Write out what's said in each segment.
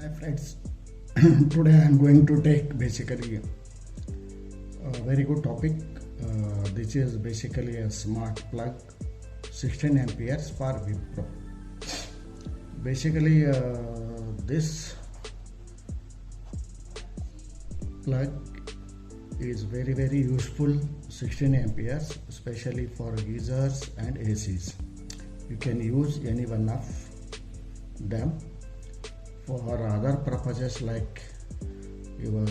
Hi friends, today I am going to take basically a very good topic. This is basically a smart plug 16 amperes for Wipro. Basically, this plug is very useful 16 amperes, especially for geysers and ACs. You can use any one of them for other purposes like your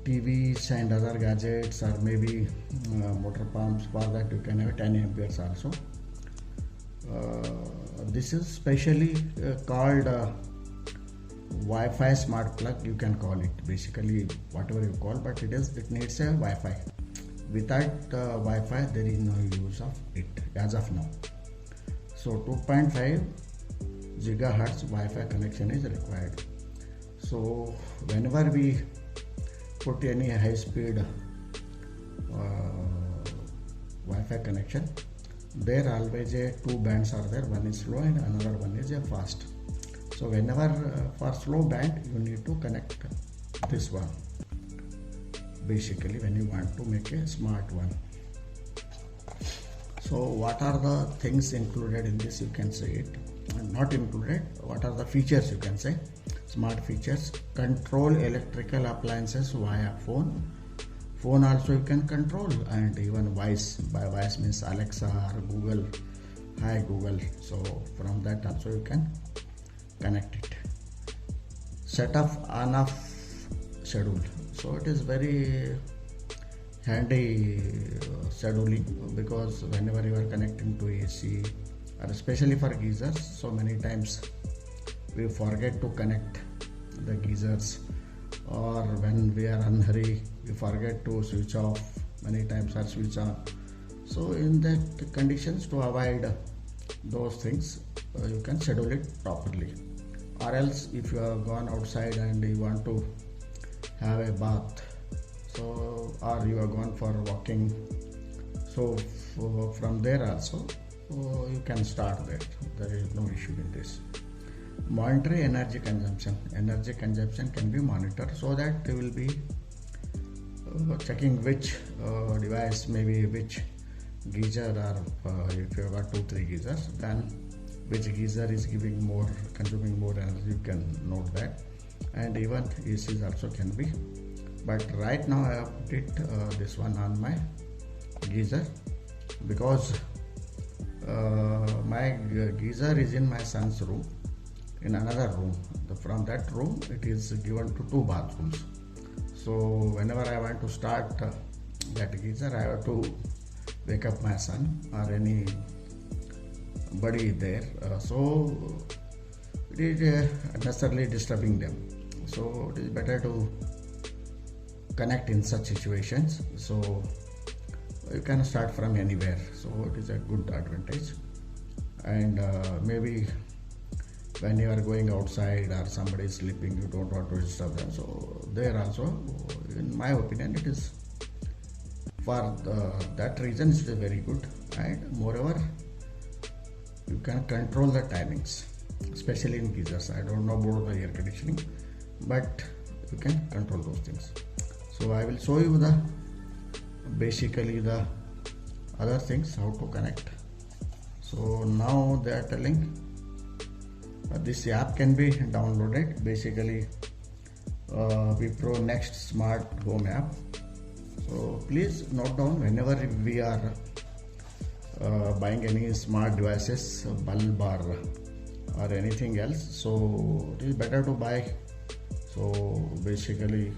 TVs and other gadgets, or maybe motor pumps. For that you can have 10 amperes also. This is specially called Wi-Fi smart plug, you can call it, basically whatever you call, but it needs a Wi-Fi. Without Wi-Fi there is no use of it as of now. So 2.5 gigahertz Wi-Fi connection is required. So whenever we put any high speed Wi-Fi connection, there always two bands are there, one is slow and another one is a fast. So whenever for slow band you need to connect this one, basically when you want to make a smart one. So what are the things included in this, you can say it, and not included, what are the features, you can say. Smart features: control electrical appliances via phone also you can control, and even voice. By voice means Alexa or Google, hi Google, so from that also you can connect it. Set off on off schedule, so it is very handy scheduling, because whenever you are connecting to AC, or especially for geysers, so many times we forget to connect the geysers, or when we are in hurry we forget to switch off many times or switch on. So in that conditions, to avoid those things, you can schedule it properly. Or else if you have gone outside and you want to have a bath, so or you have gone for walking, so from there also you can start that. There is no issue in this. Monitor energy consumption. Energy consumption can be monitored, so that you will be checking which device, maybe which geyser, or if you have got 2-3 geysers, then which geyser is consuming more energy, you can note that. And even ACs also can be, but right now I have put it this one on my geyser, because my geyser is in my son's room, in another room. From that room it is given to 2 bathrooms. So whenever I want to start that geyser, I have to wake up my son or anybody there. So it is unnecessarily disturbing them. So it is better to connect in such situations. So you can start from anywhere. So it is a good advantage. And maybe when you are going outside or somebody is sleeping, you don't want to disturb them. So there also, in my opinion, it is for that reason it is very good. And moreover, you can control the timings, especially in geysers. I don't know about the air conditioning, but you can control those things. So I will show you basically the other things, how to connect. So now they are telling this app can be downloaded, basically Wipro Next Smart Home app. So please note down, whenever we are buying any smart devices, bulb or anything else, so it is better to buy so basically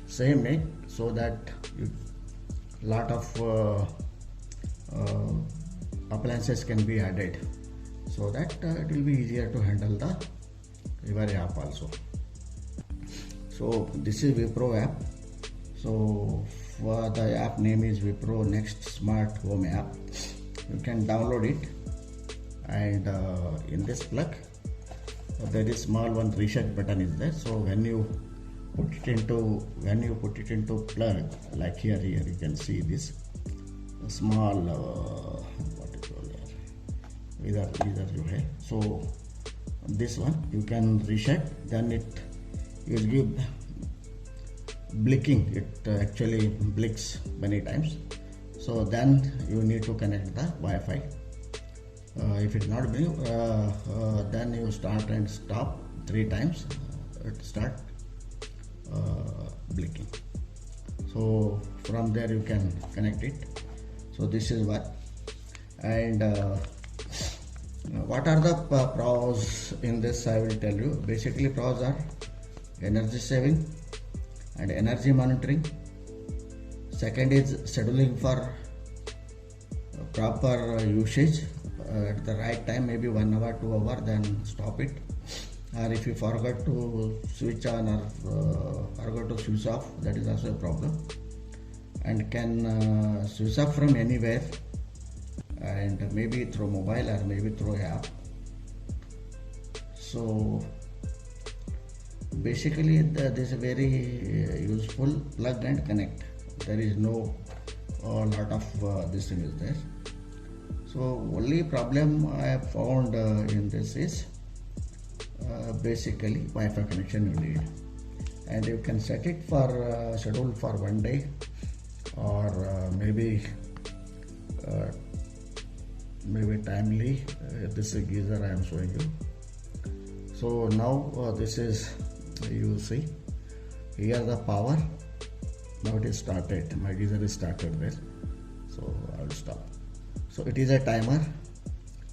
same make, so that lot of appliances can be added, so that it will be easier to handle your app also. So this is Wipro app. So for the app name is Wipro Next Smart Home app. You can download it, and in this plug there is small one reset button is there. So when you put it into plug, like here you can see this small what you call इधर जो है, so this one you can reset, then it will give blinking. It actually blinks many times. So then you need to connect the Wi-Fi. If it's not blink, then you start and stop 3 times. It start blinking. So from there you can connect it. So this is what. And what are the pros in this? I will tell you. Basically, pros are energy saving and energy monitoring. Second is scheduling for proper usage at the right time, maybe 1 hour, 2 hour, then stop it. Or if you forgot to switch on or forgot to switch off, that is also a problem. And can switch off from anywhere, and maybe through mobile or maybe through app. So basically this is very useful. Plug and connect. There is no lot of this thing is there. So only problem I have found in this is basically Wi-Fi connection you need, and you can set it for schedule for 1 day, or maybe timely. This is geyser I am showing you. So now this is, you see here the power. Now it is started. My geyser is started there. So I will stop. So it is a timer.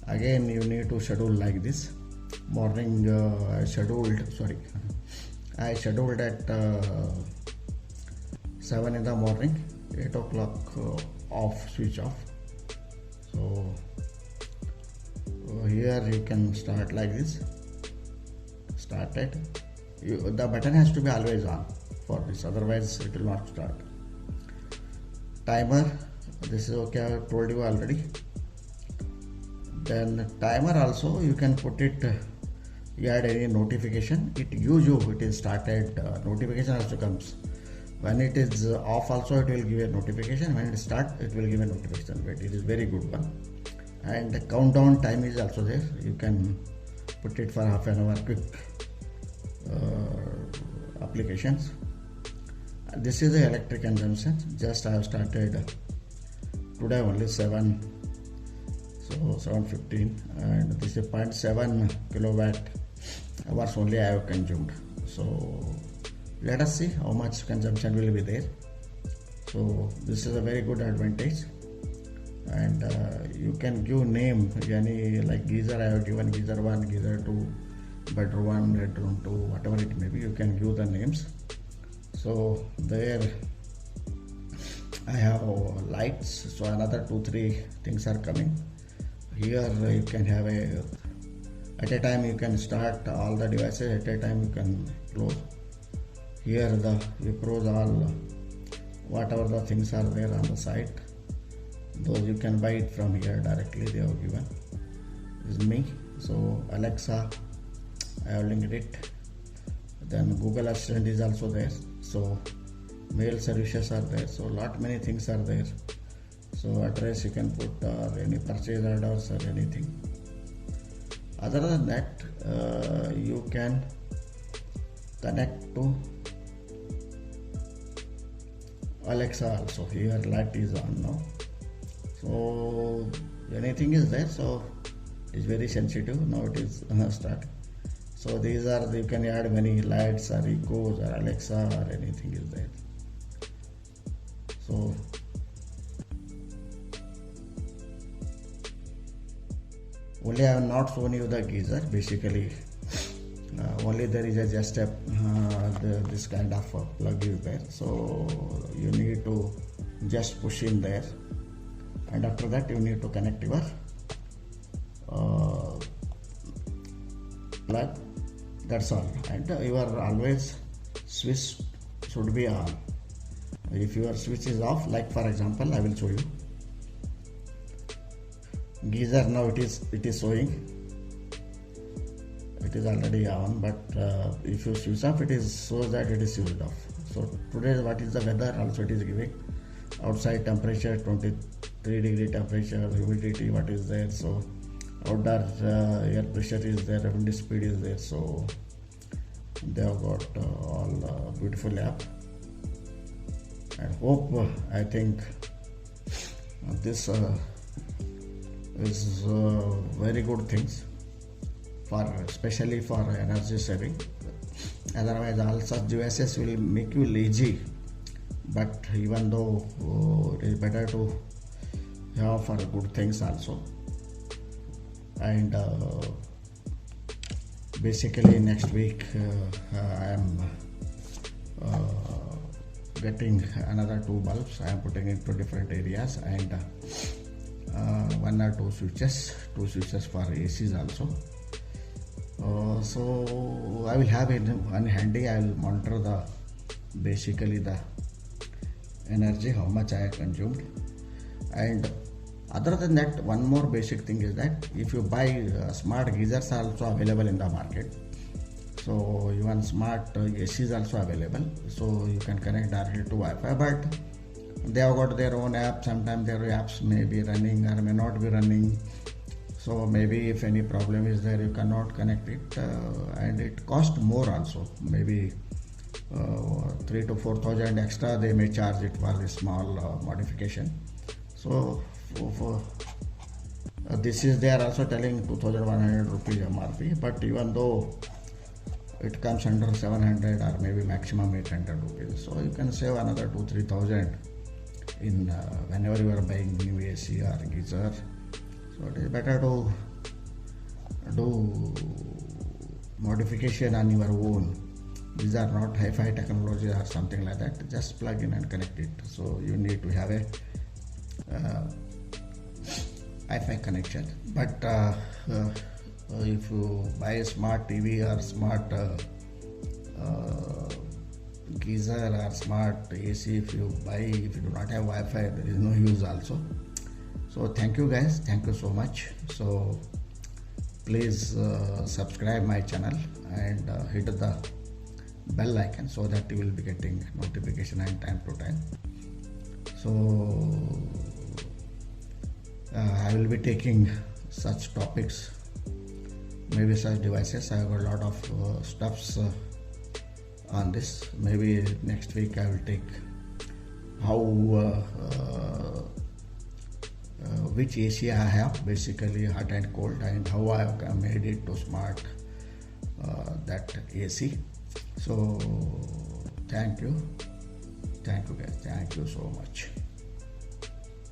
Again you need to schedule like this. Morning I scheduled at 7 in the morning, 8 o'clock off, switch off. So here you can start like this. Started. The button has to be always on for this, otherwise it will not start. Timer, this is okay, I have told you already. Then timer also you can put it, you add any notification, it gives you, it is started, notification also comes. When it is off also it will give a notification, when it start it will give a notification. But it is very good one. And the countdown time is also there, you can put it for half an hour, quick applications. This is the electric consumption. Just I have started today only 7:15, and this is 0.7 kilowatt hours only I have consumed. So let us see how much consumption will be there. So this is a very good advantage. And you can give name, any like geyser I have given, geyser 1, geyser 2, bedroom 1, bedroom 2, whatever it may be, you can give the names. So there I have lights, so another 2-3 things are coming. Here you can have at a time you can start all the devices, at a time you can close. Here you close all whatever the things are there on the site. Those you can buy it from here directly, they have given. This is me. So Alexa, I have linked it. Then Google Assistant is also there. So mail services are there. So many things are there. So address you can put, or any purchase orders or anything. Other than that, you can connect to Alexa also. Here light is on now. So anything is there. So it's very sensitive. Now it is start. So these are, you can add many lights or echoes or Alexa or anything is there. So only I have not shown you the geyser. Basically only there is just a this kind of plug is there. So you need to just push in there, and after that you need to connect your plug. That's all. And your always switch should be on. If your switch is off, like for example I will show you. Geyser now it is showing, it is already on, but if you switch off, it is shows that it is switched off. So today what is the weather also it is giving. Outside temperature 23 degree temperature, humidity what is there. So outdoor air pressure is there, wind speed is there, so they have got all beautiful app. And hope I think this is very good things for especially for energy saving. Otherwise all such devices will make you lazy, but even though it is better to have for good things also. And basically next week I am getting another 2 bulbs. I am putting into different areas, and 1 or 2 switches for ACs also. So I will have it on handy. I will monitor the basically the energy, how much I consumed. And other than that, one more basic thing is that if you buy smart geysers are also available in the market. So even smart AC is also available. So you can connect directly to Wi-Fi, but they have got their own app. Sometimes their apps may be running or may not be running. So maybe if any problem is there, you cannot connect it, and it costs more also. Maybe 3,000 to 4,000 extra they may charge it for the small modification. So for this is they are also telling 2,100 rupees MRP, but even though it comes under 700 or maybe maximum 800 rupees, so you can save another 2-3,000 in whenever you are buying new AC or geyser. So it is better to do modification on your own. These are not hi-fi technology or something like that. Just plug in and connect it. So you need to have a Wi-Fi connection. But if you buy a smart TV or smart geyser or smart AC, if you do not have Wi-Fi, there is no use also. So thank you guys, thank you so much. So please subscribe my channel and hit the bell icon so that you will be getting notification and time to time. So I will be taking such topics, maybe such devices. I have got a lot of stuffs on this. Maybe next week I will take how which AC I have, basically hot and cold, and how I have made it to smart that AC. So thank you guys, thank you so much.